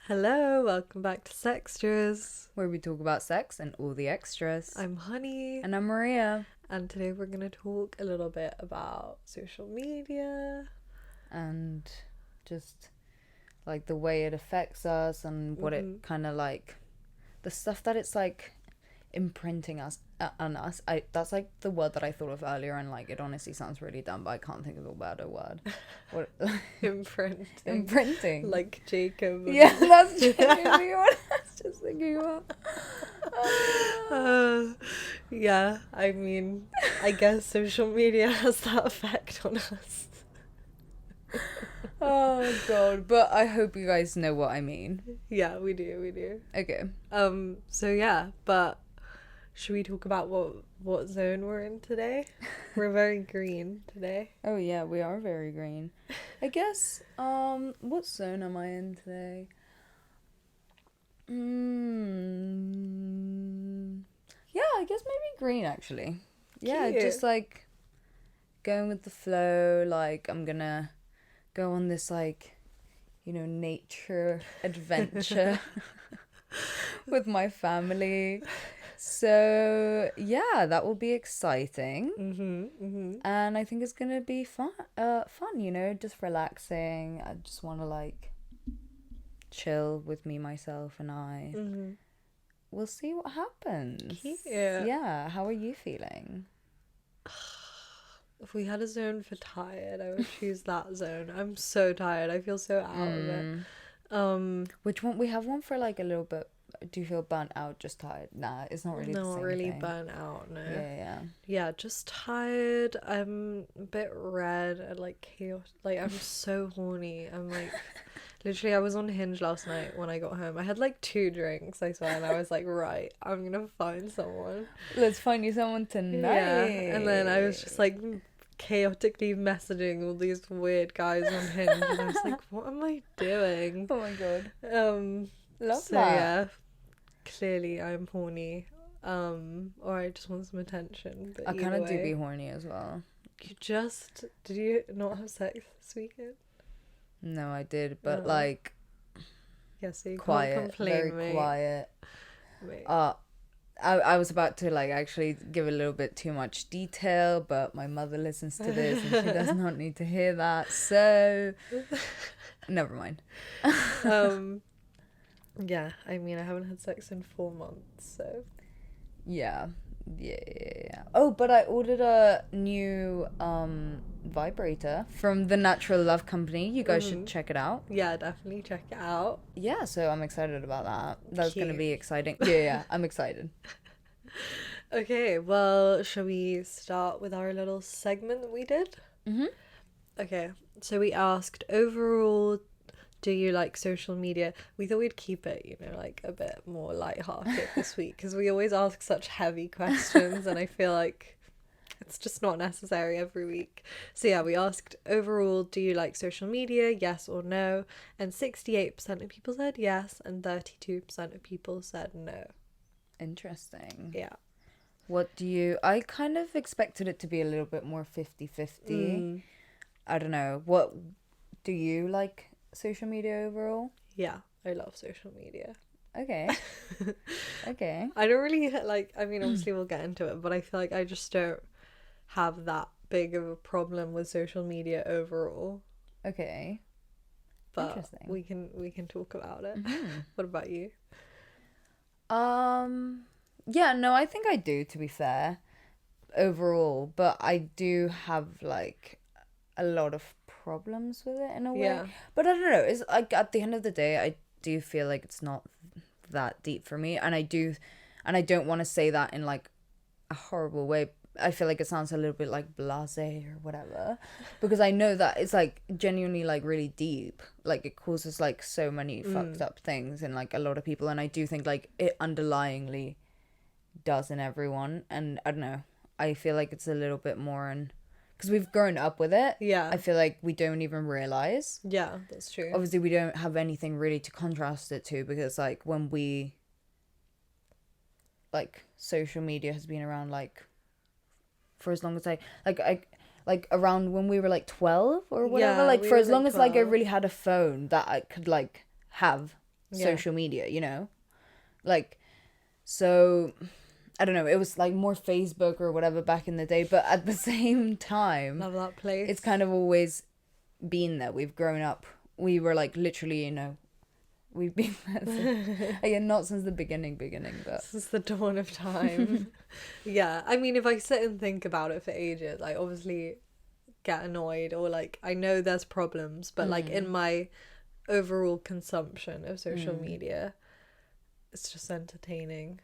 Hello, welcome back to Sextras. Where we talk about sex and all the extras. I'm Honey, And I'm Maria. and today we're going to talk a little bit about social media. And just like the way it affects us and what it kind of like, the stuff that it's like imprinting us on us. That's like the word that I thought of earlier, and like it honestly sounds really dumb, but I can't think of a better word. What? Imprinting. Like Jacob. Yeah, that's genuinely what I was just thinking about. Yeah, I mean, I guess social media has that effect on us. Oh god, but I hope you guys know what I mean. Yeah, we do. Okay. So yeah, but should we talk about what zone we're in today? We're very green today. Oh yeah, we are very green. I guess, what zone am I in today? Yeah, I guess maybe green actually. Yeah, Cute. just like going with the flow, like I'm gonna go on this like, nature adventure with my family. So yeah, that will be exciting. And I think it's gonna be fun, just relaxing. I just want to like chill with me, myself, and I. We'll see what happens. Cute. Yeah, how are you feeling? If we had a zone for tired, I would choose that zone. I'm so tired. I feel so out of it. Which one? We have one for like a little bit. Do you feel burnt out, just tired? Nah, it's not really the Not same really thing. burnt out, no. Yeah. Just tired. I'm a bit red and like chaotic. Like I'm so horny. I'm like literally I was on Hinge last night when I got home. I had like 2 drinks, I swear, and I was like, right, I'm gonna find someone. Let's find you someone tonight. Yeah. And then I was just like chaotically messaging all these weird guys on Hinge, and I was like, what am I doing? Oh my god. Love So that. yeah, clearly I'm horny, or I just want some attention. But I kind of do way, be horny as well. did you not have sex this weekend? No, I did, but No. like Yeah, so you quiet, can't complain, very mate. quiet. Mate. I was about to like actually give a little bit too much detail, but my mother listens to this and she does not need to hear that, so never mind. Yeah, I mean, I haven't had sex in 4 months, so Yeah. Oh, but I ordered a new vibrator from the Natural Love Company. You guys should check it out. yeah, definitely check it out. Yeah, so I'm excited about that. That's going to Cute. be exciting. Yeah, I'm excited. Okay, well, shall we start with our little segment that we did? Okay, so we asked overall, do you like social media? We thought we'd keep it, like a bit more lighthearted this week, because we always ask such heavy questions and I feel like it's just not necessary every week. So yeah, we asked overall, do you like social media? Yes or no? And 68% of people said yes and 32% of people said no. Interesting. Yeah. I kind of expected it to be a little bit more 50-50. I don't know. What do you like social media overall? Yeah, I love social media. Okay. Okay. I don't really like, I mean, obviously we'll get into it, but I feel like I just don't have that big of a problem with social media overall. Okay. But Interesting. we can talk about it. What about you? Yeah, no, I think I do, to be fair, overall, but I do have like a lot of problems with it in a way. Yeah. But I don't know, it's like at the end of the day, I do feel like it's not that deep for me, and I don't want to say that in like a horrible way. I feel like it sounds a little bit like blasé or whatever, because I know that it's like genuinely like really deep, like it causes like so many fucked up things in like a lot of people, and I do think like it underlyingly does in everyone, and I don't know, I feel like it's a little bit more in because we've grown up with it. Yeah. I feel like we don't even realize. Yeah, that's true. Obviously we don't have anything really to contrast it to, because like when we like social media has been around like for as long as I like around when we were like 12 or whatever, Yeah, like we for were, as long like, as like I 12. really had a phone that I could like have social media, you know? Like, so I don't know, it was like more Facebook or whatever back in the day, but at the same time, Love that place. it's kind of always been there. We've grown up. We were like literally, you know, we've been there again, not since the beginning, but since the dawn of time. Yeah, I mean, if I sit and think about it for ages, I obviously get annoyed, or like I know there's problems, but like in my overall consumption of social media, it's just entertaining.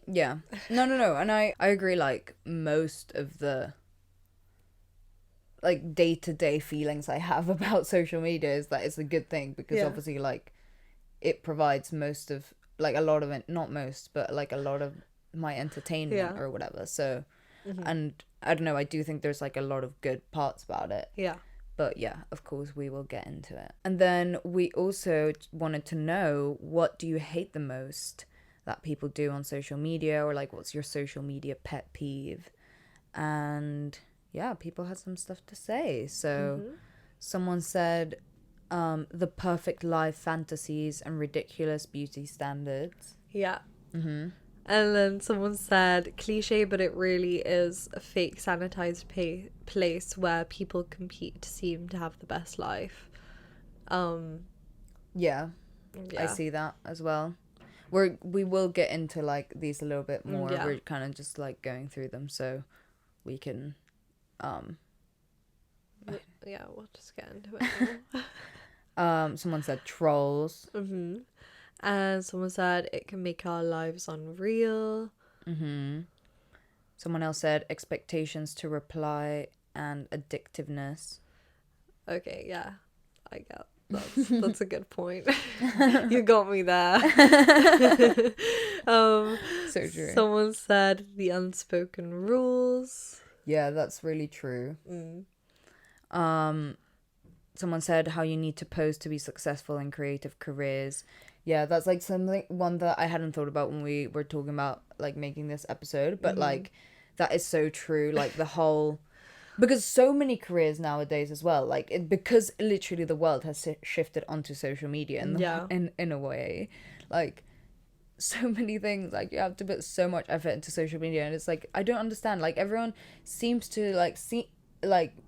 Yeah. No. And I agree, like, most of the, like, day-to-day feelings I have about social media is that it's a good thing, because obviously, like, it provides most of, like, a lot of it, not most, but, like, a lot of my entertainment or whatever. So, and I don't know, I do think there's, like, a lot of good parts about it. Yeah. But yeah, of course, we will get into it. And then we also wanted to know, what do you hate the most that people do on social media, or like what's your social media pet peeve? And yeah, people had some stuff to say. So someone said the perfect life fantasies and ridiculous beauty standards. Yeah. And then someone said, cliche, but it really is a fake sanitized place where people compete to seem to have the best life. Yeah, I see that as well. We will get into like these a little bit more. Yeah. We're kind of just like going through them so we can yeah, we'll just get into it now. Someone said trolls. And someone said it can make our lives unreal. Someone else said expectations to reply and addictiveness. Okay, yeah, I get that's a good point. You got me there. So true. Someone said the unspoken rules. Yeah, that's really true. Someone said how you need to post to be successful in creative careers. Yeah, that's like one that I hadn't thought about when we were talking about like making this episode, but like that is so true. Like the whole, because so many careers nowadays as well, like because literally the world has shifted onto social media in a way, like so many things, like you have to put so much effort into social media, and it's like I don't understand. Like everyone seems to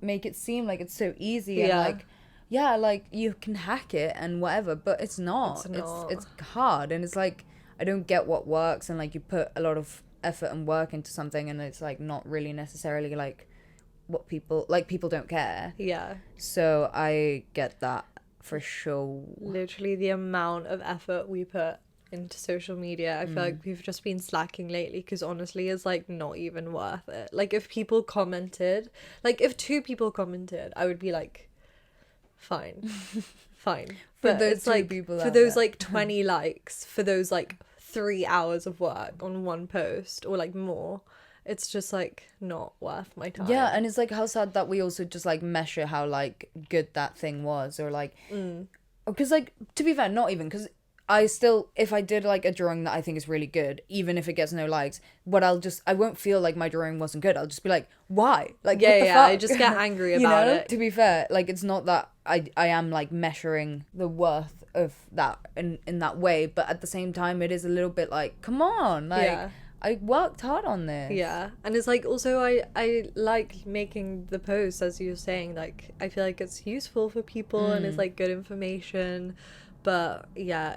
make it seem like it's so easy and like. Yeah, like you can hack it and whatever, but it's not. It's hard, and it's like I don't get what works, and like you put a lot of effort and work into something, and it's like not really necessarily like what people don't care. Yeah. So I get that for sure. Literally the amount of effort we put into social media, I feel like we've just been slacking lately, because honestly it's like not even worth it. Like if people commented, like if 2 people commented, I would be like fine. But those it's like people for those like 20 likes for those like 3 hours of work on one post or like more, it's just like not worth my time. Yeah, and it's like how sad that we also just like measure how like good that thing was, or like because like to be fair, not even, because I still, if I did like a drawing that I think is really good, even if it gets no likes, I won't feel like my drawing wasn't good. I'll just be like, why? Like, what the fuck? I just get angry about it. To be fair, like it's not that I am like measuring the worth of that in that way, but at the same time, it is a little bit like, come on, like I worked hard on this. Yeah, and it's like also I like making the posts, as you were saying, like I feel like it's useful for people and it's like good information. But yeah,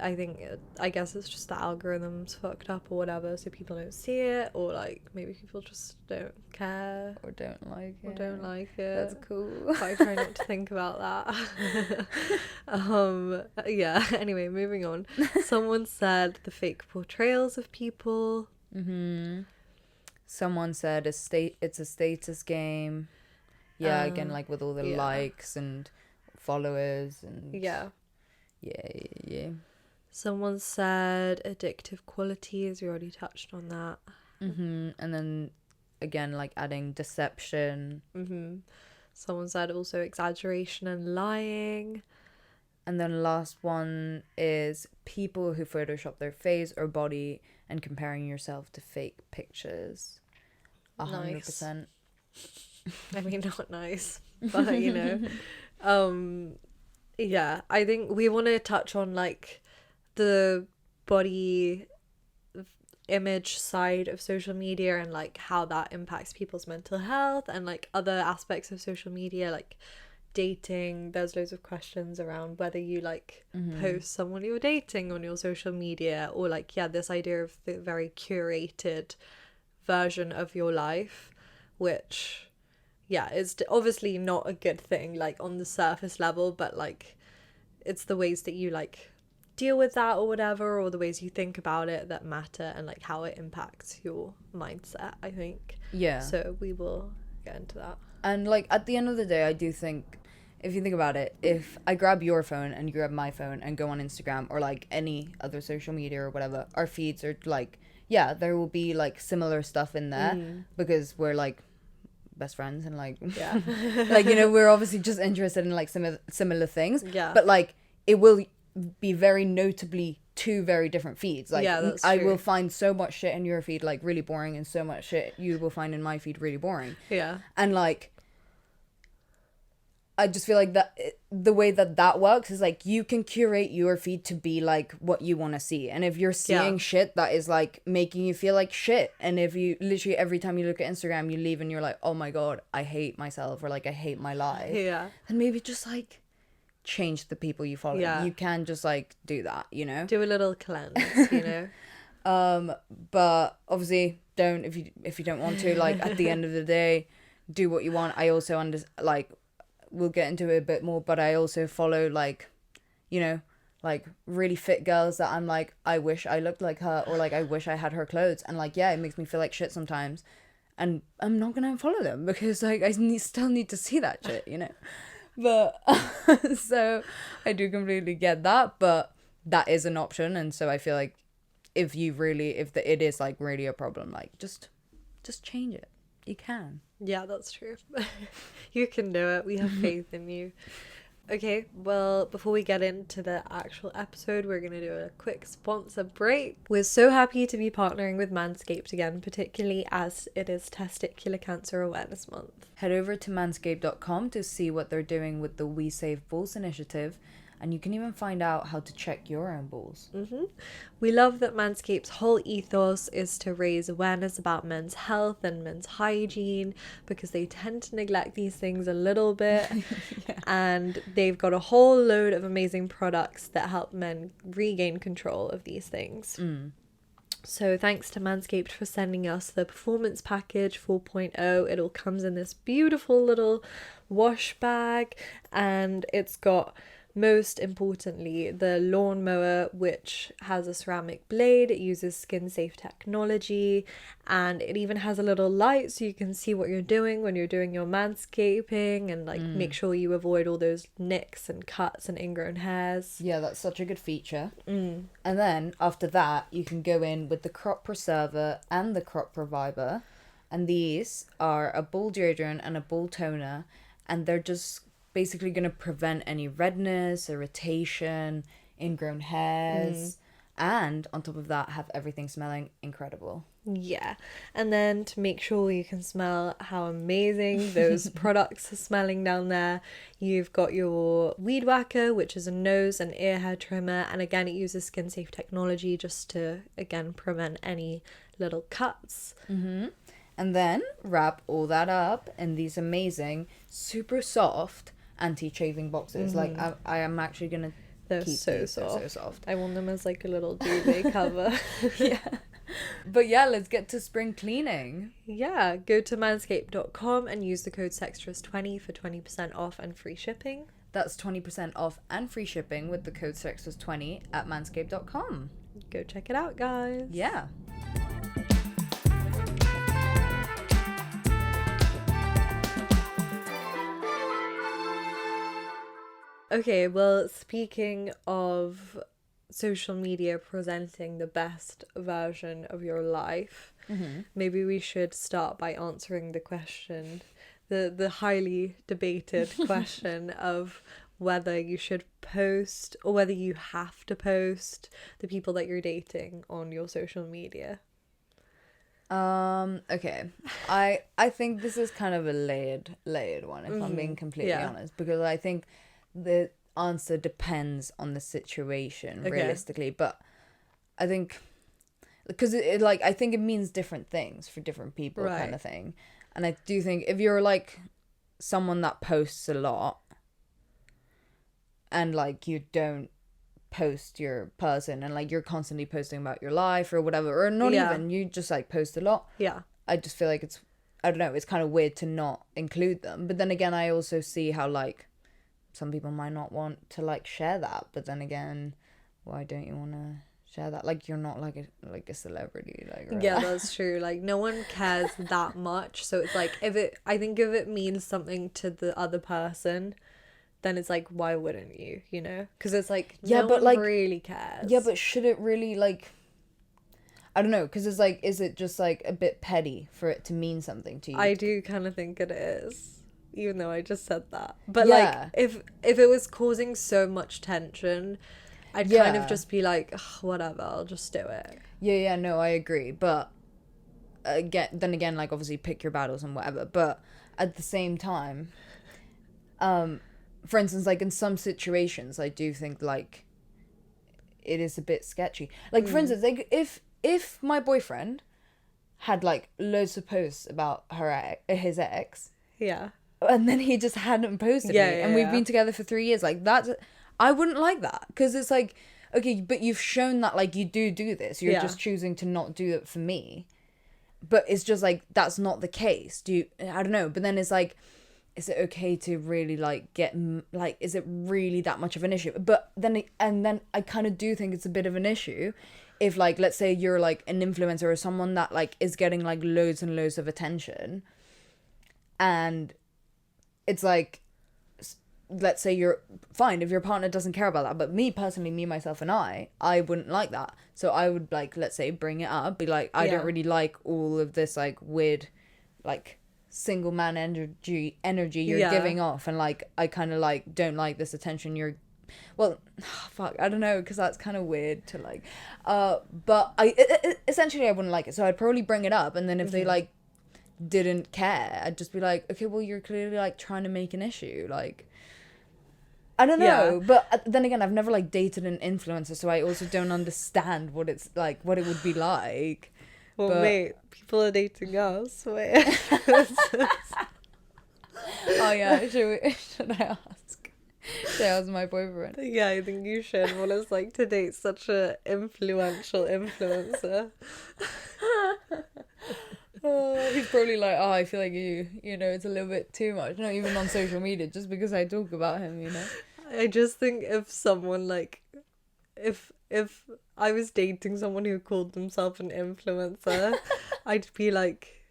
I guess it's just the algorithm's fucked up or whatever, so people don't see it, or like maybe people just don't care or don't like it. That's cool. But I try not to think about that. Yeah, anyway, moving on. Someone said the fake portrayals of people. Someone said it's a status game. Yeah, again, like with all the likes and followers and yeah. Someone said addictive qualities. We already touched on that. And then again, like adding deception. Someone said also exaggeration and lying. And then last one is people who Photoshop their face or body and comparing yourself to fake pictures. 100%. I mean, not nice, but you know. Yeah, I think we want to touch on like the body image side of social media and like how that impacts people's mental health, and like other aspects of social media like dating. There's loads of questions around whether you like post someone you're dating on your social media, or like this idea of the very curated version of your life, which is obviously not a good thing like on the surface level, but like it's the ways that you like deal with that or whatever, or the ways you think about it that matter, and like how it impacts your mindset, I think. So we will get into that. And like at the end of the day, I do think, if you think about it, if I grab your phone and you grab my phone and go on Instagram or like any other social media or whatever, our feeds are like, there will be like similar stuff in there because we're like best friends and like like, you know, we're obviously just interested in like similar things, but like it will be very notably two very different feeds. Like I will find so much shit in your feed like really boring, and so much shit you will find in my feed really boring. And like I just feel like that the way that works is like you can curate your feed to be like what you want to see, and if you're seeing shit that is like making you feel like shit, and if you literally every time you look at Instagram you leave and you're like, oh my god, I hate myself, or like I hate my life, then maybe just like change the people you follow. You can just like do that, you know, do a little cleanse, you know. But obviously don't, if you don't want to, like at the end of the day, do what you want. I also like we'll get into it a bit more, but I also follow like, you know, like really fit girls that I'm like, I wish I looked like her, or like I wish I had her clothes, and like it makes me feel like shit sometimes, and I'm not gonna unfollow them because like I still need to see that shit, you know. But so I do completely get that, but that is an option, and so I feel like if it is like really a problem, like just change it. You can. Yeah, that's true. You can do it. We have faith in you. Okay, well, before we get into the actual episode, we're going to do a quick sponsor break. We're so happy to be partnering with Manscaped again, particularly as it is Testicular Cancer Awareness Month. Head over to manscaped.com to see what they're doing with the We Save Balls initiative, and you can even find out how to check your own balls. We love that Manscaped's whole ethos is to raise awareness about men's health and men's hygiene, because they tend to neglect these things a little bit. And they've got a whole load of amazing products that help men regain control of these things. So thanks to Manscaped for sending us the Performance Package 4.0. It all comes in this beautiful little wash bag, and it's got, most importantly, the lawnmower, which has a ceramic blade. It uses skin safe technology, and it even has a little light so you can see what you're doing when you're doing your manscaping, and like make sure you avoid all those nicks and cuts and ingrown hairs. Yeah, that's such a good feature. And then after that you can go in with the Crop Preserver and the Crop Reviver, and these are a ball deodorant and a ball toner, and they're just basically going to prevent any redness, irritation, ingrown hairs, and on top of that have everything smelling incredible. Yeah, and then to make sure you can smell how amazing those products are smelling down there, you've got your Weed Whacker, which is a nose and ear hair trimmer, and again it uses skin safe technology just to again prevent any little cuts. And then wrap all that up in these amazing, super soft anti-chafing boxes. Like I am actually gonna They're keep so these. soft. They're so soft. I want them as like a little duvet cover. But yeah, let's get to spring cleaning. Yeah, go to manscaped.com and use the code SEXTRAS20 for 20% off and free shipping. That's 20% off and free shipping with the code SEXTRAS20 at manscaped.com. Go check it out, guys. Yeah. Okay, well, speaking of social media presenting the best version of your life, maybe we should start by answering the question, the highly debated question of whether you should post or whether you have to post the people that you're dating on your social media. Okay. I think this is kind of a layered one, if I'm being completely honest, because I think answer depends on the situation, Okay. realistically. But I think, because it like, I think it means different things for different people, Right. kind of thing. And I do think if you're like someone that posts a lot and like you don't post your person and like you're constantly posting about your life or whatever, or not even, you just like post a lot, Yeah. I just feel like it's, I don't know, it's kind of weird to not include them. But then again, I also see how like some people might not want to like share that, but then again, why don't you want to share that? Like, you're not like a celebrity, like, right? Yeah, that's true. Like, no one cares that much. So it's like, I think if it means something to the other person, then it's like, why wouldn't you, you know? Because it's like, Yeah, no but one like, really cares. yeah, but should it really, like, I don't know, because it's like, is it just like a bit petty for it to mean something to you? I do kind of think it is, even though I just said that. But Yeah. like, if it was causing so much tension, I'd kind of just be like, "Ugh, whatever, I'll just do it." Yeah, no, I agree. But then again, like, obviously pick your battles and whatever. But at the same time, for instance, like in some situations, I do think like it is a bit sketchy. Like, for instance, like if my boyfriend had like loads of posts about his ex, Yeah. and then he just hadn't posted Yeah, me, yeah, and we've yeah. been together for 3 years, like that's, I wouldn't like that, because it's like, okay, but you've shown that like you do this, you're Yeah. just choosing to not do it for me, but it's just like that's not the case. I don't know, but then it's like, is it okay to really like get like, is it really that much of an issue? But then I kind of do think it's a bit of an issue if like, let's say you're like an influencer or someone that like is getting like loads and loads of attention, and it's like, let's say you're fine if your partner doesn't care about that, but me personally, me, myself, and I wouldn't like that. So I would like, let's say, bring it up, be like, I don't really like all of this like weird like single man energy you're giving off, and like I kind of like don't like this attention you're, well, fuck, I don't know, because that's kind of weird to like, but essentially I wouldn't like it, so I'd probably bring it up, and then if they like didn't care, I'd just be like, okay, well, you're clearly like trying to make an issue, like, I don't know. But then again, I've never like dated an influencer, so I also don't understand what it's like, what it would be like. Well, but... mate, people are dating us. Wait. Oh yeah, should I ask? Should I ask my boyfriend? Yeah, I think you should. What it's like to date such a influential influencer. He's probably like, oh, I feel like you know, it's a little bit too much. Not even on social media, just because I talk about him, you know. I just think if someone like, if I was dating someone who called themselves an influencer, I'd be like,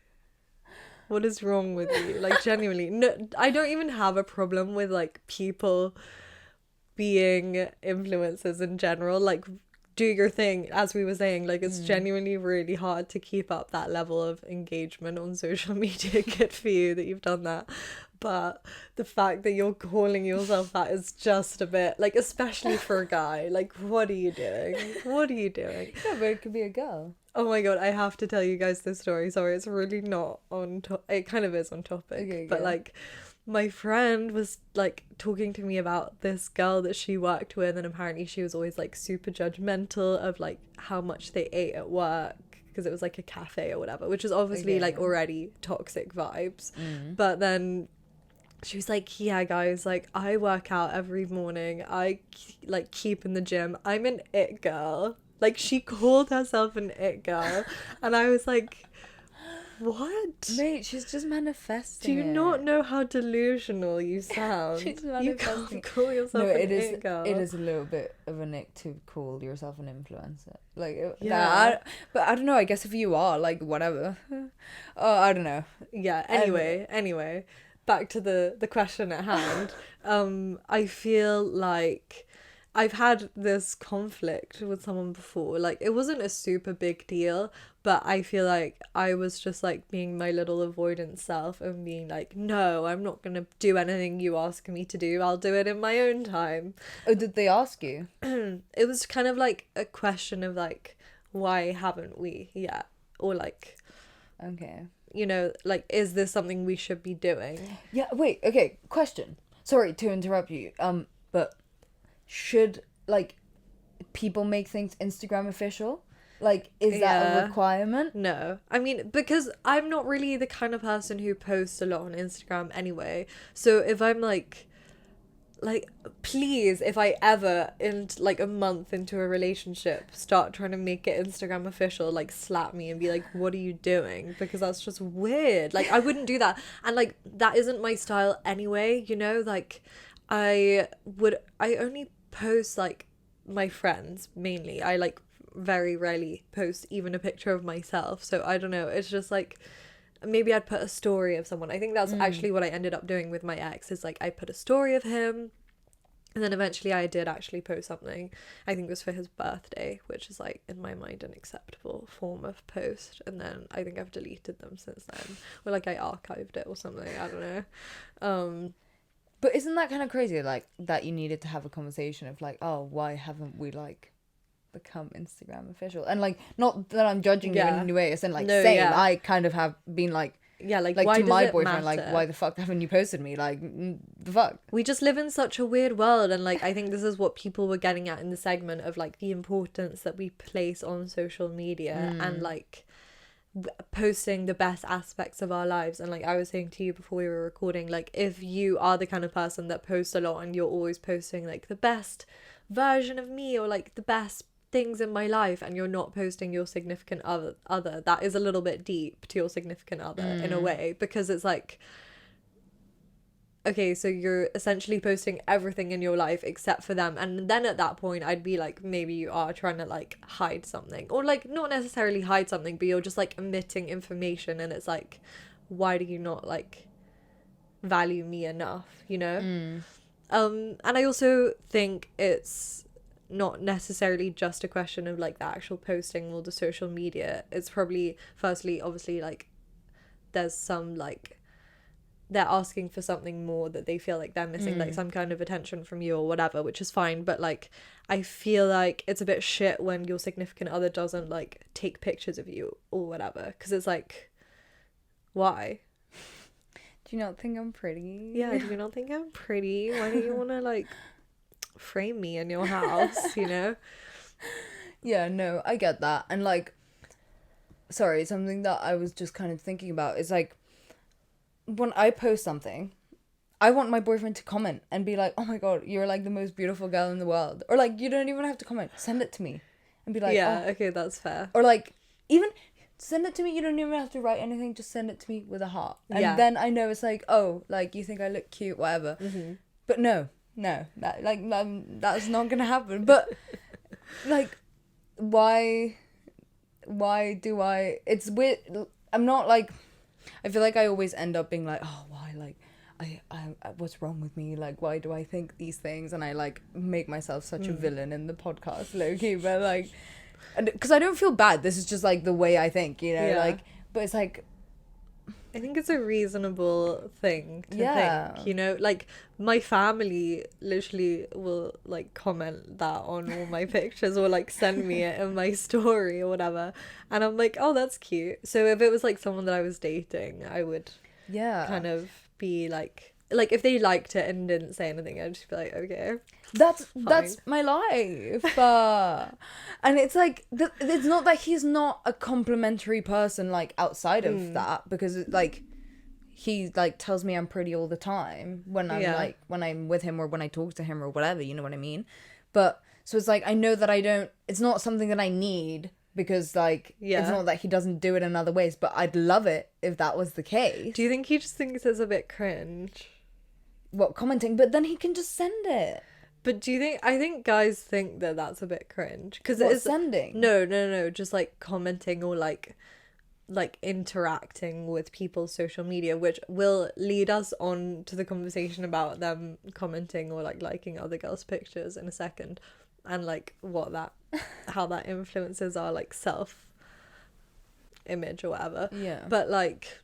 what is wrong with you? Like, genuinely, no, I don't even have a problem with like people being influencers in general. Like, do your thing, as we were saying. Like, it's genuinely really hard to keep up that level of engagement on social media. Good for you that you've done that. But the fact that you're calling yourself that is just a bit, like, especially for a guy, like, what are you doing? What are you doing? Yeah, but it could be a girl. Oh my god, I have to tell you guys this story. Sorry, it's really not on it kind of is on topic. Okay, but like, my friend was like talking to me about this girl that she worked with, and apparently she was always like super judgmental of like how much they ate at work, because it was like a cafe or whatever, which is obviously like already toxic vibes. But then she was like, yeah guys, like I work out every morning, I like keep in the gym, I'm an it girl. Like, she called herself an it girl, and I was like, what? Mate, she's just manifesting. Do you not know how delusional you sound? She's manifesting. You can't call yourself an it girl. It is a little bit of an ick to call yourself an influencer. Like, yeah. But I don't know, I guess if you are, like, whatever. Oh, I don't know. Yeah, anyway, back to the question at hand. I feel like I've had this conflict with someone before. Like, it wasn't a super big deal, but I feel like I was just like being my little avoidant self and being like, no, I'm not gonna do anything you ask me to do, I'll do it in my own time. Oh, did they ask you? It was kind of like a question of like, why haven't we yet? Or like, okay, you know, like, is this something we should be doing? Yeah, wait, okay, question. Sorry to interrupt you, but should, like, people make things Instagram official? Like, is that a requirement? No. I mean, because I'm not really the kind of person who posts a lot on Instagram anyway. So if I'm like, please, if I ever, in like a month into a relationship, start trying to make it Instagram official, like, slap me and be like, what are you doing? Because that's just weird. Like, I wouldn't do that. And like, that isn't my style anyway, you know? Like, I only post like my friends mainly. I like very rarely post even a picture of myself. So I don't know. It's just like, maybe I'd put a story of someone. I think that's actually what I ended up doing with my ex, is like I put a story of him, and then eventually I did actually post something. I think it was for his birthday, which is like in my mind an acceptable form of post. And then I think I've deleted them since then, or like I archived it or something. I don't know. But isn't that kind of crazy, like, that you needed to have a conversation of like, oh, why haven't we like become Instagram official? And like, not that I'm judging you in any way, it's in like, no, same. I kind of have been like, like why to my boyfriend, matter? Like, why the fuck haven't you posted me? Like, the fuck. We just live in such a weird world, and like, I think this is what people were getting at in the segment of like the importance that we place on social media and like posting the best aspects of our lives. And like I was saying to you before we were recording, like, if you are the kind of person that posts a lot and you're always posting like the best version of me or like the best things in my life, and you're not posting your significant other, that is a little bit deep to your significant other in a way, because it's like, okay, so you're essentially posting everything in your life except for them. And then at that point I'd be like, maybe you are trying to like hide something, or like not necessarily hide something, but you're just like omitting information, and it's like, why do you not like value me enough, you know? And I also think it's not necessarily just a question of like the actual posting or the social media. It's probably, firstly, obviously, like there's some like they're asking for something more that they feel like they're missing, like some kind of attention from you or whatever, which is fine. But like, I feel like it's a bit shit when your significant other doesn't like take pictures of you or whatever, because it's like, why? Do you not think I'm pretty? Yeah, do you not think I'm pretty? Why don't you want to like frame me in your house, you know? Yeah, no, I get that. And like, sorry, something that I was just kind of thinking about is like, when I post something, I want my boyfriend to comment and be like, oh my god, you're like the most beautiful girl in the world. Or like, you don't even have to comment, send it to me and be like, yeah, okay, that's fair. Or like, even send it to me, you don't even have to write anything, just send it to me with a heart. And then I know it's like, oh, like, you think I look cute, whatever. But no, that's not gonna happen. But like, why do I, it's weird. I'm not like, I feel like I always end up being like, oh, why, like, I what's wrong with me? Like, why do I think these things? And I like make myself such a villain in the podcast, low-key, but like, because I don't feel bad. This is just like the way I think, you know, like, but it's like, I think it's a reasonable thing to think, you know, like my family literally will like comment that on all my pictures or like send me it in my story or whatever, and I'm like, oh, that's cute. So if it was like someone that I was dating, I would kind of be like if they liked it and didn't say anything, I'd just be like, okay, that's my life. And it's like, it's not that he's not a complimentary person like outside of that, because it, like, he like tells me I'm pretty all the time when I'm like, when I'm with him or when I talk to him or whatever, you know what I mean? But so it's like, I know that it's not something that I need, because like, it's not that he doesn't do it in other ways, but I'd love it if that was the case. Do you think he just thinks it's a bit cringe? What, commenting? But then he can just send it. But do you think, I think guys think that that's a bit cringe, because it's sending? No, just like commenting or like interacting with people's social media, which will lead us on to the conversation about them commenting or like liking other girls' pictures in a second, and like how that influences our like self image or whatever. But like,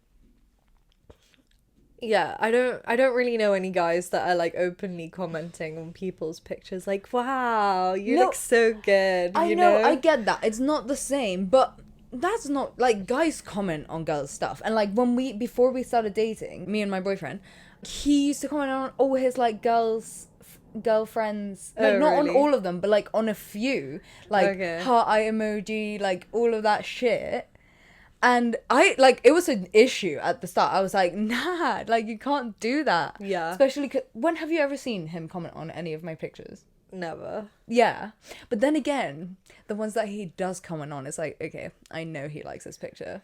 I don't really know any guys that are like openly commenting on people's pictures like, wow, you look so good. I know, I get that. It's not the same, but that's not like, guys comment on girls' stuff. And like, before we started dating, me and my boyfriend, he used to comment on all his like girls' girlfriends, like not really? on all of them, but like on a few, like Okay. heart eye emoji, like all of that shit. And I like, it was an issue at the start. I was like, nah, like you can't do that. Yeah. Especially 'cause, when have you ever seen him comment on any of my pictures? Never. Yeah. But then again, the ones that he does comment on, it's like, okay, I know he likes this picture.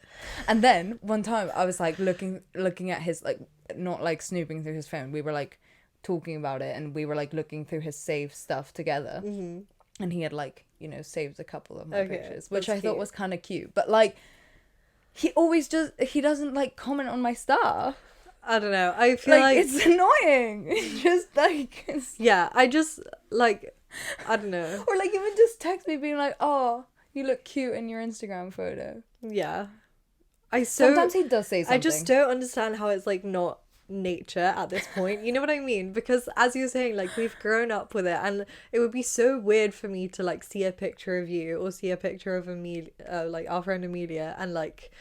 And then one time I was like looking at his, like, not like snooping through his phone. We were like talking about it, and we were like looking through his saved stuff together. Mm-hmm. And he had like, you know, saved a couple of my Okay, pictures, which that's I thought cute. was kind of cute. But like, he doesn't like comment on my stuff. I don't know. I feel like it's annoying. It's just like, yeah, I just like, I don't know. or like even just text me being like, oh, you look cute in your Instagram photo. Yeah. Sometimes he does say something. I just don't understand how it's like not nature at this point. You know what I mean? Because as you were saying, like we've grown up with it, and it would be so weird for me to like see a picture of you or see a picture of Amelia, like our friend Amelia, and like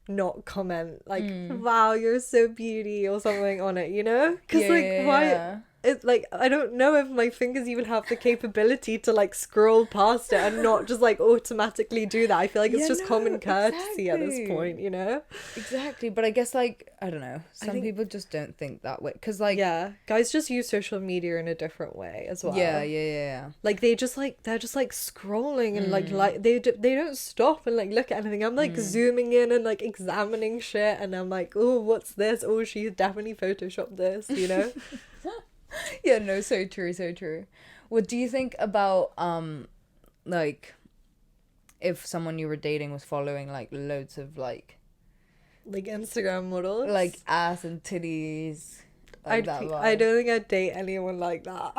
not comment like wow, you're so beauty or something on it, you know? Because why it's like, I don't know if my fingers even have the capability to like scroll past it and not just like automatically do that. I feel like it's just common courtesy at this point, you know? Exactly. But I guess like, I don't know, some people just don't think that way, because like, yeah, guys just use social media in a different way as well. yeah. Like they're just like scrolling and like they don't stop and like look at anything. I'm like zooming in and like examining shit, and I'm like, oh, what's this? Oh, she's definitely photoshopped this, you know? Yeah, no, so true. What do you think about like if someone you were dating was following like loads of like Instagram models, like ass and titties, like I don't think I'd date anyone like that.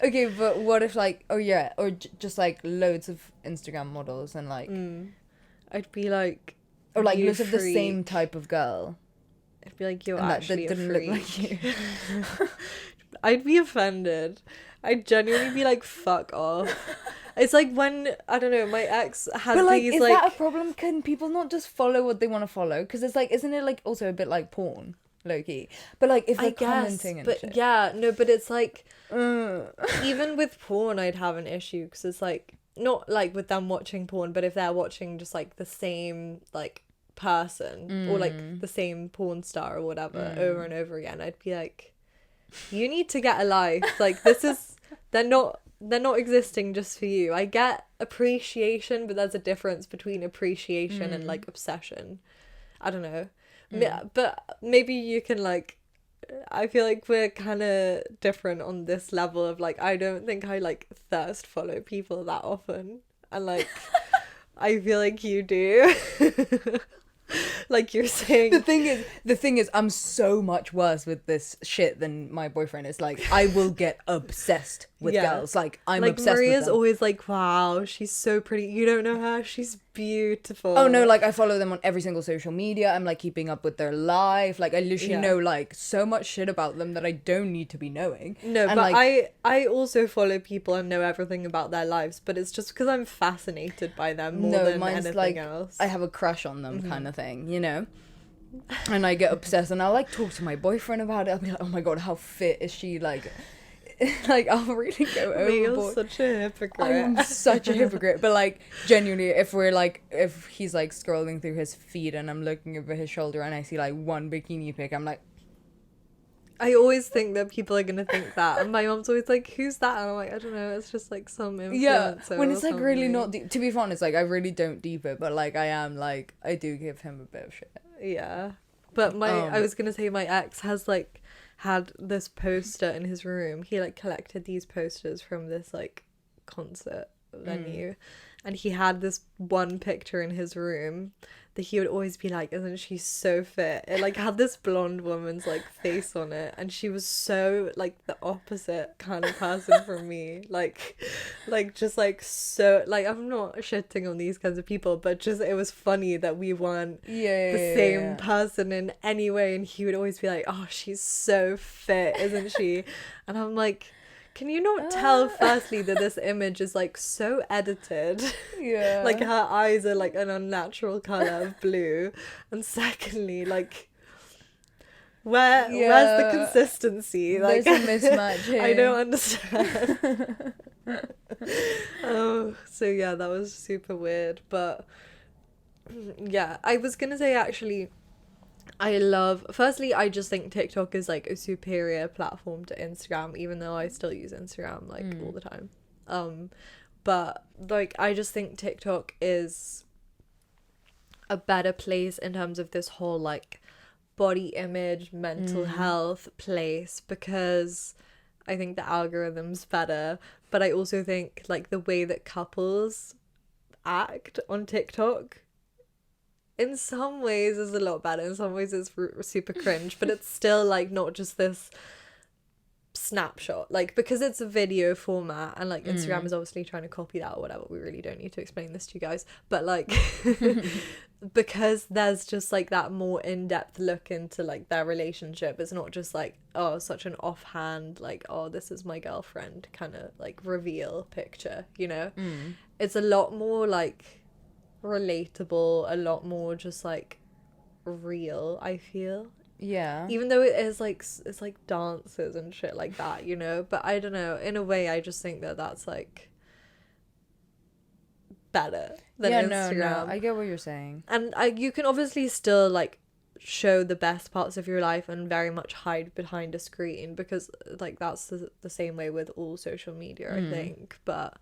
Okay, but what if like, oh yeah, or just like loads of Instagram models and like I'd be like, or like you loads of the freak. same type of girl. I'd be like, you're And that actually didn't a look freak. like you. I'd be offended. I'd genuinely be like, fuck off. It's like when, I don't know, my ex had But like, these is like... that a problem? Can people not just follow what they want to follow? Because it's like, isn't it like also a bit like porn, low-key? But like, if they're commenting and but shit. yeah, no, but it's like, even with porn, I'd have an issue, because it's like, not like with them watching porn, but if they're watching just like the same like person or like the same porn star or whatever over and over again, I'd be like, you need to get a life. Like, this is, they're not existing just for you. I get appreciation, but there's a difference between appreciation and like obsession. I don't know. But maybe you can like, I feel like we're kind of different on this level of like, I don't think I like thirst follow people that often, and like I feel like you do. Like you're saying, The thing is, I'm so much worse with this shit than my boyfriend is. Like, I will get obsessed with girls. Like, I'm like obsessed Maria's with them. always like, wow, she's so pretty. You don't know her, she's beautiful. Oh no, like I follow them on every single social media. I'm like keeping up with their life. Like I literally know like so much shit about them that I don't need to be knowing. No, and, but like, I also follow people and know everything about their lives, but it's just because I'm fascinated by them more than anything like, else. I have a crush on them kind of thing, you know? And I get obsessed, and I'll like talk to my boyfriend about it. I'll be like, oh my god, how fit is she? Like like I'll really go overboard. You're such a hypocrite. I'm such a hypocrite. But like genuinely, if he's like scrolling through his feed and I'm looking over his shoulder and I see like one bikini pic, I'm like, I always think that people are gonna think that, and my mom's always like, who's that? And I'm like, I don't know, it's just like some influencer. When it's or like really something. not deep. To be honest, like I really don't deep it, but like I do give him a bit of shit. Yeah, but I was gonna say my ex has like had this poster in his room. He like collected these posters from this like concert venue, and he had this one picture in his room that he would always be like, isn't she so fit? It like had this blonde woman's like face on it, and she was so like the opposite kind of person from me. Like just like so, like, I'm not shitting on these kinds of people, but just it was funny that we weren't the same person in any way, and he would always be like, oh, she's so fit, isn't she? And I'm like, can you not tell firstly that this image is like so edited? Yeah. Like her eyes are like an unnatural colour of blue. And secondly, like, Where's the consistency? Like, there's a mismatch here. I don't understand. Oh, so yeah, that was super weird. But yeah, I was gonna say actually, firstly, I just think TikTok is like a superior platform to Instagram, even though I still use Instagram like all the time. But like, I just think TikTok is a better place in terms of this whole like body image, mental health place, because I think the algorithm's better. But I also think like the way that couples act on TikTok in some ways is a lot better. In some ways it's super cringe, but it's still like not just this snapshot, like, because it's a video format, and like Instagram is obviously trying to copy that or whatever. We really don't need to explain this to you guys, but like because there's just like that more in-depth look into like their relationship. It's not just like, oh, such an offhand like, oh, this is my girlfriend kind of like reveal picture, you know. It's a lot more like relatable, a lot more just like real, I feel. Yeah. Even though it is like, it's like dances and shit like that, you know. But I don't know, in a way I just think that that's like better than Instagram. No, I get what you're saying. And you can obviously still like show the best parts of your life and very much hide behind a screen, because like that's the same way with all social media, I think. But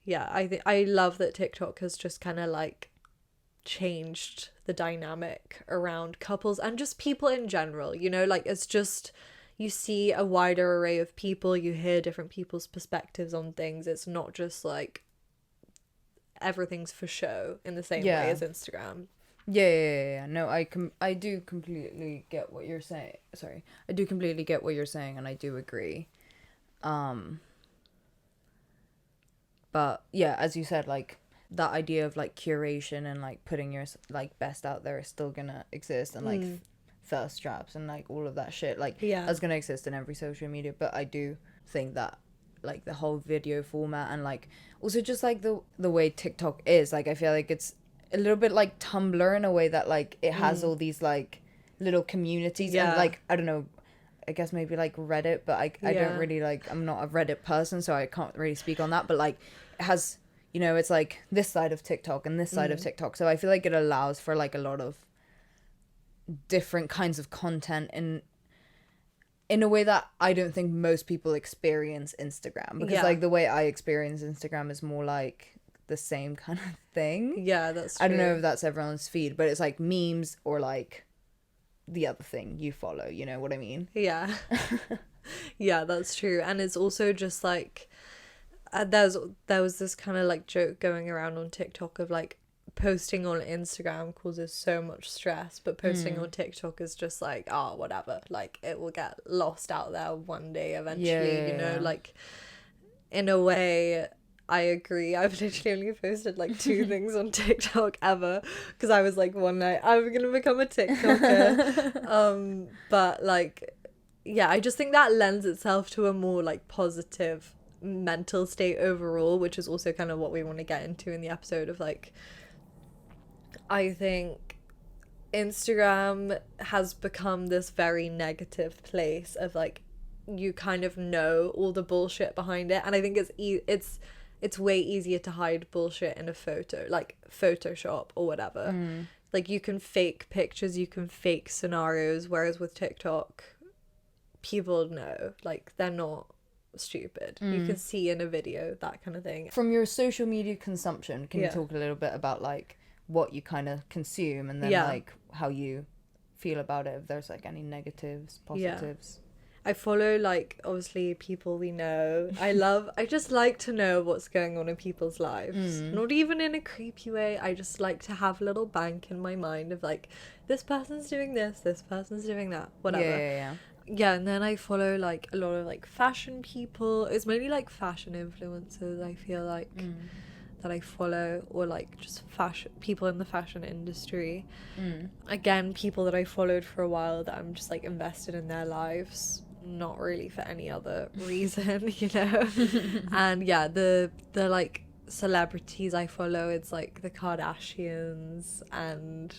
yeah, I love that TikTok has just kind of like changed the dynamic around couples and just people in general, you know. Like, it's just, you see a wider array of people, you hear different people's perspectives on things. It's not just like everything's for show in the same way as Instagram. Yeah. No, I do completely get what you're saying. Sorry. I do completely get what you're saying, and I do agree. But yeah, as you said, like, that idea of like curation and like putting your like best out there is still gonna exist, and like thirst traps and like all of that shit, like, that's gonna exist in every social media. But I do think that like the whole video format, and like also just like the way TikTok is, like, I feel like it's a little bit like Tumblr in a way that like it has all these like little communities, and like, I don't know, I guess maybe like Reddit, but I don't really like, I'm not a Reddit person, so I can't really speak on that. But like, it has, you know, it's like this side of TikTok and this side of TikTok, so I feel like it allows for like a lot of different kinds of content in a way that I don't think most people experience Instagram, because like the way I experience Instagram is more like the same kind of thing. Yeah, that's true. I don't know if that's everyone's feed, but it's like memes or like the other thing you follow, you know what I mean? Yeah. Yeah, that's true. And it's also just like, there was this kind of like joke going around on TikTok of like, posting on Instagram causes so much stress, but posting on TikTok is just like, oh, whatever, like it will get lost out there one day eventually, you know. Like, in a way I agree. I've literally only posted like 2 things on TikTok ever, because I was like, one night I'm gonna become a TikToker. But like, yeah, I just think that lends itself to a more like positive mental state overall, which is also kind of what we want to get into in the episode of like, I think Instagram has become this very negative place of like, you kind of know all the bullshit behind it, and I think it's way easier to hide bullshit in a photo, like Photoshop or whatever. Like, you can fake pictures, you can fake scenarios, whereas with TikTok, people know, like, they're not stupid. You can see in a video, that kind of thing. From your social media consumption, can you talk a little bit about like what you kind of consume, and then like how you feel about it, if there's like any negatives, positives? I follow like, obviously, people we know. I just like to know what's going on in people's lives. Not even in a creepy way. I just like to have a little bank in my mind of like, this person's doing this person's doing that, whatever. Yeah, and then I follow like a lot of like fashion people. It's mainly like fashion influencers, I feel like, that I follow, or like just fashion people in the fashion industry. Again, people that I followed for a while that I'm just like invested in their lives, not really for any other reason, you know. And yeah, the like celebrities I follow, it's like the Kardashians and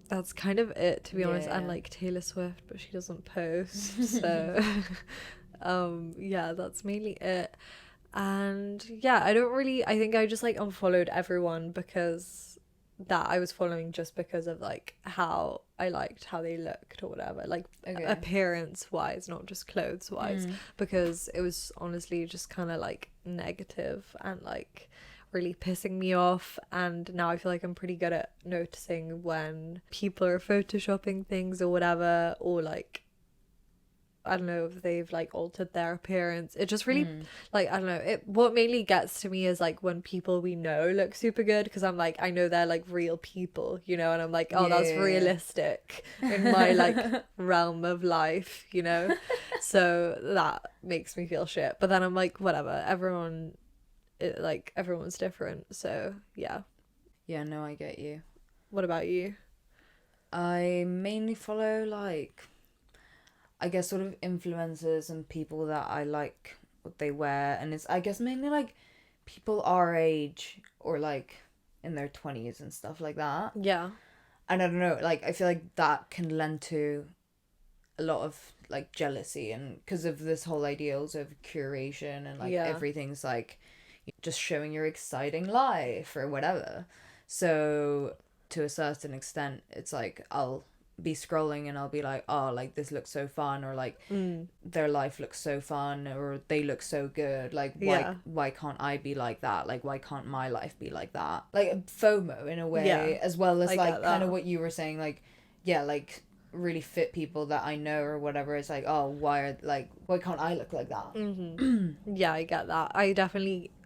that's kind of it, to be honest. And Yeah. like Taylor Swift, but she doesn't post, so yeah, that's mainly it. And yeah, I think I just like unfollowed everyone because that I was following just because of like how I liked how they looked or whatever, like Okay. appearance wise, not just clothes wise, because it was honestly just kind of like negative and like really pissing me off. And now I feel like I'm pretty good at noticing when people are photoshopping things or whatever, or like I don't know if they've like altered their appearance. It just really like I don't know. It what mainly gets to me is like when people we know look super good, because I'm like I know they're like real people, you know, and I'm like, oh, that's Yeah. realistic in my like realm of life, you know. So that makes me feel shit. But then I'm like, whatever. Everyone's different. So yeah. Yeah, no, I get you. What about you? I mainly follow like, I guess, sort of influencers and people that I like what they wear, and it's, I guess, mainly like people our age or like in their 20s and stuff like that. Yeah. And I don't know, like I feel like that can lend to a lot of like jealousy, and because of this whole ideals of curation and like Yeah. everything's like just showing your exciting life or whatever. So to a certain extent, it's like I'll be scrolling and I'll be like, oh, like this looks so fun, or like their life looks so fun, or they look so good, like Yeah. why can't I be like that, like why can't my life be like that, like FOMO in a way. Yeah, as well as I like get kind of that. what you were saying, like yeah, like really fit people that I know or whatever. It's like, oh, why can't I look like that? Yeah, I get that. I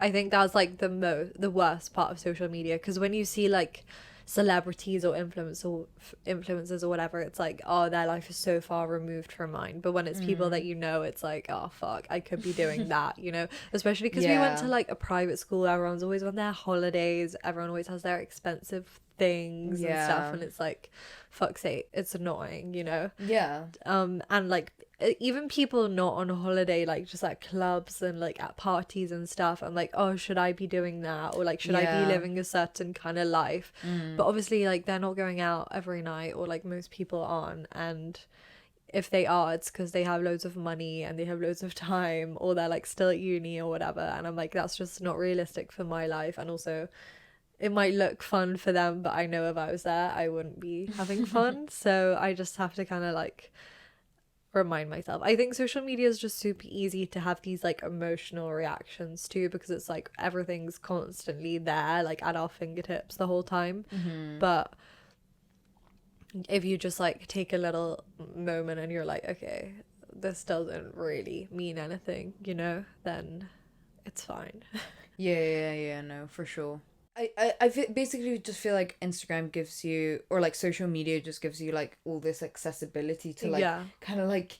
think that's like the worst part of social media, because when you see like celebrities or influencers or whatever, it's like, oh, their life is so far removed from mine. But when it's people that you know, it's like, oh fuck, I could be doing that, you know. Especially because we went to Yeah. like a private school, everyone's always on their holidays, everyone always has their expensive things and stuff, Yeah. and it's like, fuck's sake, it's annoying, you know. Yeah. And like even people not on holiday, like just at clubs and like at parties and stuff, I'm like, oh, should I be doing that, or like should I be Yeah. living a certain kind of life? But obviously like they're not going out every night, or like most people aren't, and if they are, it's because they have loads of money and they have loads of time, or they're like still at uni or whatever, and I'm like, that's just not realistic for my life. And also it might look fun for them, but I know if I was there I wouldn't be having fun. So I just have to kind of like remind myself. I think social media is just super easy to have these like emotional reactions to, because it's like everything's constantly there, like at our fingertips the whole time. But if you just like take a little moment and you're like, okay, this doesn't really mean anything, you know, then it's fine. Yeah, no, for sure. Basically just feel like Instagram gives you, or like social media just gives you like all this accessibility to like Yeah. kind of like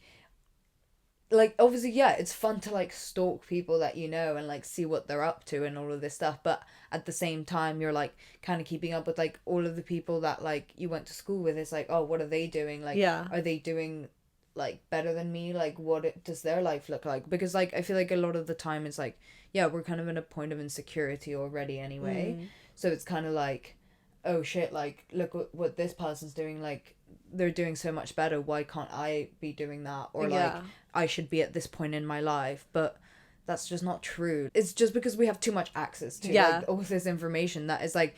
obviously, yeah, it's fun to like stalk people that you know and like see what they're up to and all of this stuff, but at the same time you're like kind of keeping up with like all of the people that like you went to school with. It's like, oh, what are they doing, like Yeah. are they doing like better than me, like does their life look like? Because like I feel like a lot of the time it's like, yeah, we're kind of in a point of insecurity already anyway. So it's kind of like, oh shit, like look what this person's doing, like they're doing so much better, why can't I be doing that? Or like, Yeah. I should be at this point in my life. But that's just not true. It's just because we have too much access to like all this information that is like,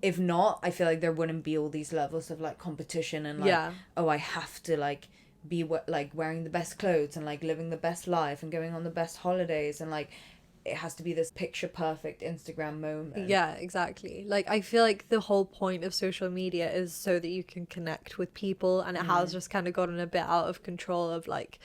if not, I feel like there wouldn't be all these levels of like competition and like, oh, I have to like be like wearing the best clothes and like living the best life and going on the best holidays, and like it has to be this picture perfect Instagram moment. Yeah, exactly. Like I feel like the whole point of social media is so that you can connect with people, and it has just kind of gotten a bit out of control of like,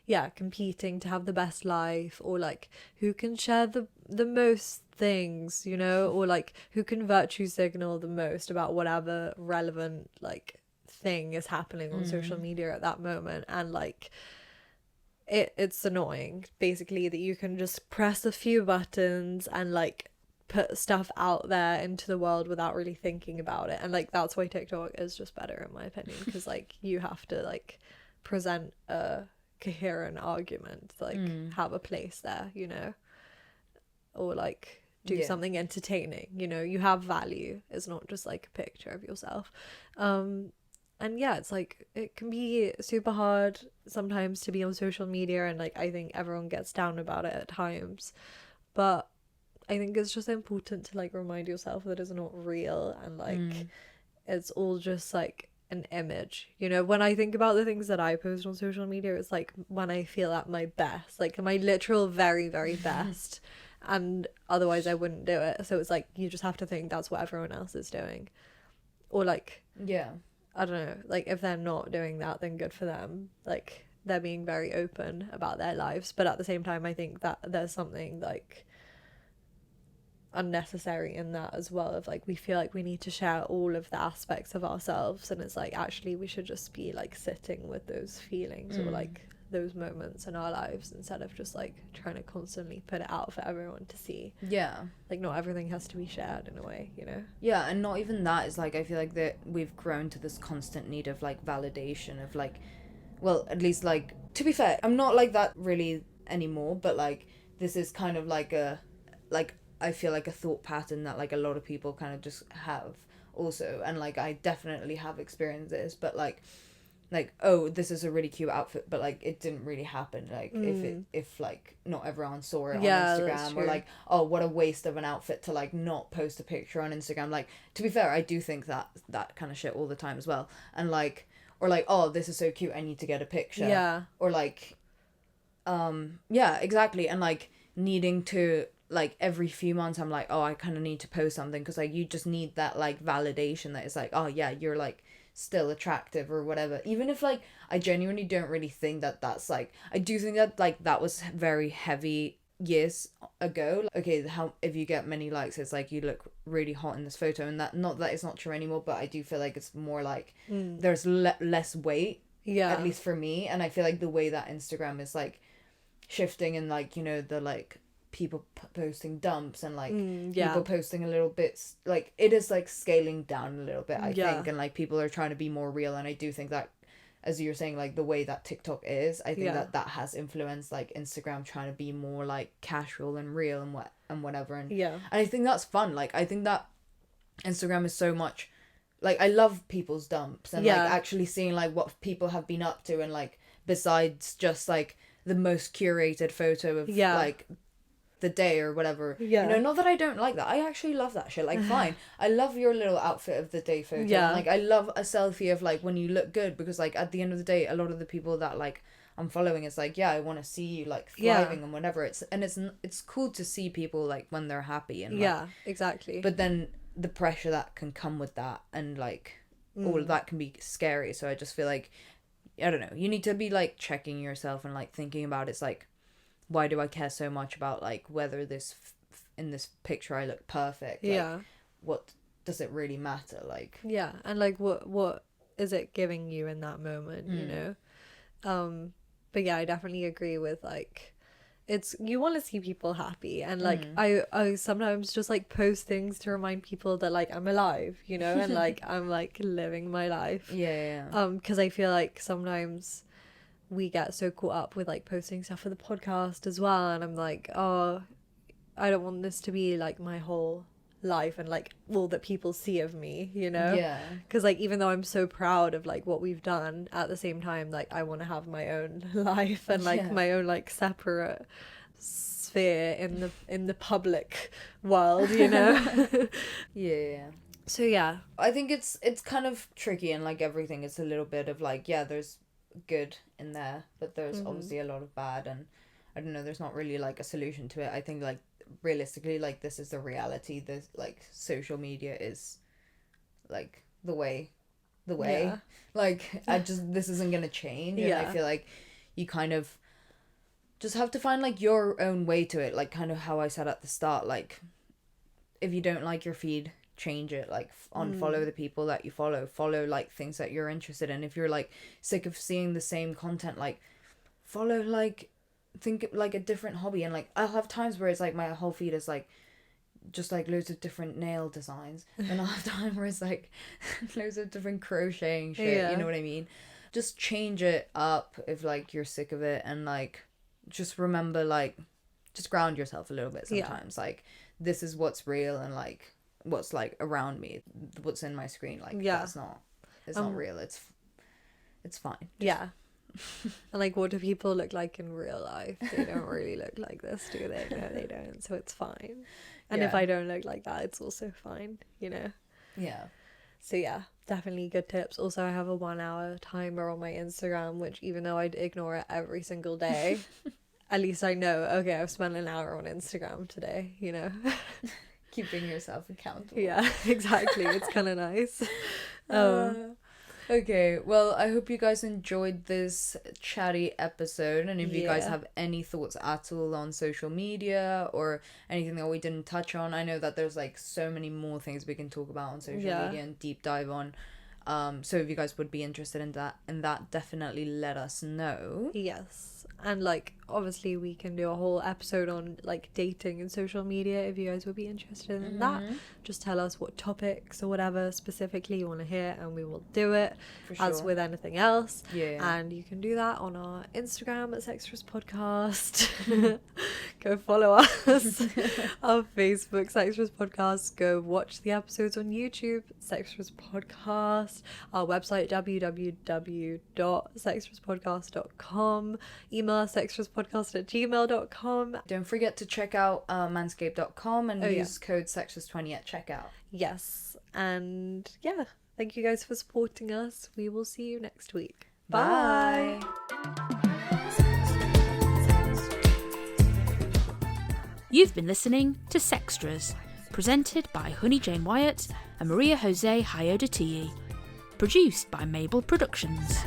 yeah, competing to have the best life, or like who can share the most things, you know, or like who can virtue signal the most about whatever relevant like thing is happening on social media at that moment. And like it's annoying basically that you can just press a few buttons and like put stuff out there into the world without really thinking about it. And like that's why TikTok is just better in my opinion, because like you have to like present a coherent argument to like have a place there, you know, or like do something entertaining, you know, you have value. It's not just like a picture of yourself. And yeah, it's like it can be super hard sometimes to be on social media, and like I think everyone gets down about it at times, but I think it's just important to like remind yourself that it's not real, and like it's all just like an image, you know. When I think about the things that I post on social media, it's like when I feel at my best, like my literal very, very best, and otherwise I wouldn't do it. So it's like you just have to think that's what everyone else is doing, or like, Yeah. I don't know, like if they're not doing that, then good for them, like they're being very open about their lives. But at the same time, I think that there's something like unnecessary in that as well, of like we feel like we need to share all of the aspects of ourselves, and it's like actually we should just be like sitting with those feelings or like those moments in our lives, instead of just like trying to constantly put it out for everyone to see. Yeah. Like not everything has to be shared in a way, you know. Yeah, and not even that, is like I feel like that we've grown to this constant need of like validation of like, well, at least like, to be fair, I'm not like that really anymore, but like this is kind of like a, like I feel like a thought pattern that like a lot of people kind of just have also, and like I definitely have experienced this, but like oh, this is a really cute outfit, but like it didn't really happen, like if like not everyone saw it on Instagram, or like, oh, what a waste of an outfit to like not post a picture on Instagram. Like, to be fair, I do think that kind of shit all the time as well, and like, or like, oh, this is so cute, I need to get a picture. Yeah. Or like yeah, exactly. And like needing to, like, every few months I'm like, oh, I kind of need to post something, because like you just need that like validation that it's like, oh yeah, you're like still attractive or whatever, even if like I genuinely don't really think that that's like, I do think that like that was very heavy years ago. Okay, how if you get many likes, it's like you look really hot in this photo, and that, not that it's not true anymore, but I do feel like it's more like there's less weight, at least for me. And I feel like the way that Instagram is like shifting, and like, you know, the like people posting dumps, and like people posting a little bit, like it is like scaling down a little bit, I think, and like people are trying to be more real. And I do think that, as you were saying, like the way that TikTok is, I think that has influenced like Instagram trying to be more like casual and real and whatever, and I think that's fun. Like I think that Instagram is so much, like I love people's dumps, and like actually seeing like what people have been up to, and like besides just like the most curated photo of like the day or whatever. You know, not that I don't like that. I actually love that shit. Like, fine. I love your little outfit of the day photo. And, like, I love a selfie of, like, when you look good. Because, like, at the end of the day, a lot of the people that, like, I'm following, it's like, yeah, I want to see you, like, thriving and whatever. It's cool to see people, like, when they're happy. And like, exactly. But then the pressure that can come with that, and, like, all of that can be scary. So I just feel like, I don't know, you need to be, like, checking yourself and, like, thinking about it's like, why do I care so much about like whether this in this picture I look perfect? Like, what does it really matter? Like, and like what is it giving you in that moment? You know, but yeah, I definitely agree with like, it's, you want to see people happy, and like I sometimes just like post things to remind people that like I'm alive, you know, and like I'm like living my life. Because I feel like sometimes we get so caught up with like posting stuff for the podcast as well, and I'm like, oh, I don't want this to be like my whole life and like all that people see of me, you know. Because like even though I'm so proud of like what we've done, at the same time like I want to have my own life and like my own like separate sphere in the public world, you know. So yeah, I think it's kind of tricky, and like everything, it's a little bit of like, yeah, there's good in there, but there's obviously a lot of bad, and I don't know, there's not really like a solution to it. I think like realistically, like this is the reality. This like social media is like the way like this isn't gonna change, and I feel like you kind of just have to find like your own way to it, like kind of how I said at the start, like if you don't like your feed, change it, like unfollow the people that you follow like things that you're interested in. If you're like sick of seeing the same content, like follow like, think like a different hobby. And like I'll have times where it's like my whole feed is like just like loads of different nail designs, and I'll have time where it's like loads of different crocheting shit, you know what I mean? Just change it up if like you're sick of it, and like just remember, like just ground yourself a little bit sometimes. Like this is what's real, and like what's like around me, what's in my screen, like that's not, it's not real, it's it's fine. Yeah. And like, what do people look like in real life? They don't really look like this, do they? No, they don't. So it's fine. And if I don't look like that, it's also fine, you know? Yeah. So yeah, definitely good tips. Also, I have a 1 hour timer on my Instagram, which even though I'd ignore it every single day, at least I know, okay, I've spent an hour on Instagram today, you know? Keeping yourself accountable. Yeah, exactly. It's kind of nice. Okay, well, I hope you guys enjoyed this chatty episode, and if you guys have any thoughts at all on social media or anything that we didn't touch on, I know that there's like so many more things we can talk about on social media and deep dive on. So if you guys would be interested in that, definitely let us know. Yes. And like, obviously we can do a whole episode on like dating and social media if you guys would be interested in that. Just tell us what topics or whatever specifically you want to hear and we will do it. For sure. As with anything else. Yeah. And you can do that on our Instagram at Sextras Podcast. Go follow us. Our Facebook, Sextras Podcast. Go watch the episodes on YouTube, Sextras Podcast. Our website, www.sextraspodcast.com. Email us sextraspodcast@gmail.com. Don't forget to check out manscaped.com and use code Sextras20 at checkout. Yes. And yeah, thank you guys for supporting us. We will see you next week. Bye. You've been listening to Sextras, presented by Honey Jane Wyatt and Maria Jose Hayodatiyi. Produced by Mable Productions.